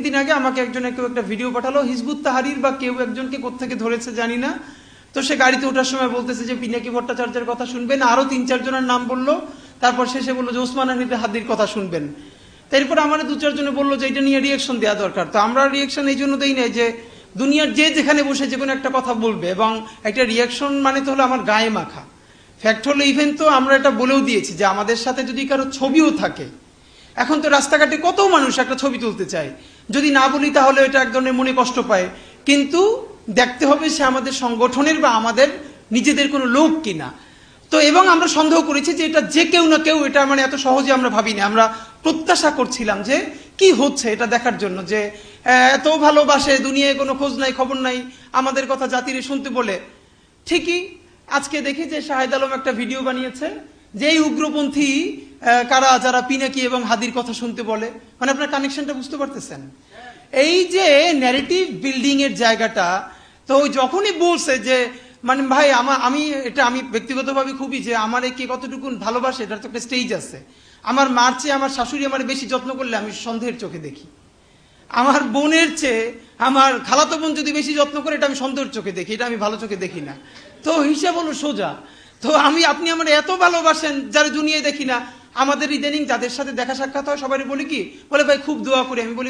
দিন আগে আমাকে কেউ একটা ভিডিও পাঠালো, হিজবুত তাহরির বা কেউ একজনকে কোত্থেকে ধরেছে জানি না, তো সে গাড়িতে ওঠার সময় বলতেছে যে পিনাকি ভট্টাচার্যের কথা শুনবেন, আরো 3-4 জনের নাম বললো, তারপর শেষে বললো যে ওসমান হাদির কথা শুনবেন। তারপর আমার 2-4 জনে বললো যে এটা নিয়ে রিয়েকশন দেওয়া দরকার। তো আমরা রিয়েকশন এই জন্য দেই নাই যে দুনিয়ার যে যেখানে বসে যে কোনো একটা কথা বলবে, এবং একটা রিয়েকশন মানে তো হলো আমার গায়ে মাখা। ফ্যাক্ট হলো ইভেন তো আমরা এটা বলেও দিয়েছি যে আমাদের সাথে যদি কারো ছবিও থাকে, এখন তো রাস্তাঘাটে কত মানুষ একটা ছবি তুলতে চায়, যদি না বলি তাহলে এটা এক ধরনের মনে কষ্ট পায়, কিন্তু দেখতে হবে সে আমাদের সংগঠনের বা আমাদের নিজেদের কোনো লোক কিনা। তো এবং আমরা সন্দেহ করেছি যে এটা যে কেউ না কেউ, এটা মানে এত সহজে আমরা ভাবিনি, আমরা প্রত্যাশা করছিলাম যে কি হচ্ছে এটা দেখার জন্য, যে এত ভালোবাসে, দুনিয়ায় কোনো খোঁজ নাই খবর নাই, আমাদের কথা জাতিরে শুনতে বলে। ঠিকই আজকে দেখি যে শাহেদ আলম একটা ভিডিও বানিয়েছে যে এই উগ্রপন্থী কারা যারা পিনাকি এবং হাদির কথা শুনতে বলে। মানে আপনার কানেকশনটা বুঝতে পারতেছেন? এই যে ন্যারেটিভ বিল্ডিং এর জায়গাটা, তো যখনই বলছে যে মানে ভাই আমি ব্যক্তিগতভাবে খুবই যে আমার কে কতটুকু ভালোবাসে এটার তো একটা স্টেজ আছে। আমার মার চেয়ে আমার শাশুড়ি আমার বেশি যত্ন করলে আমি সন্দেহের চোখে দেখি, আমার বোনের চেয়ে আমার খালাতো বোন যদি বেশি যত্ন করে এটা আমি সন্দেহের চোখে দেখি, এটা আমি ভালো চোখে দেখি না। তো হিসাব হলো সোজা। তো আপনি আমার এত ভালোবাসেন যারা দুনিয়ায় দেখি না, আমাদের ইদানিং যাদের সাথে দেখা সাক্ষাৎ হয় সবাই বলি কি, বলে ভাই খুব দোয়া করি। আমি বলি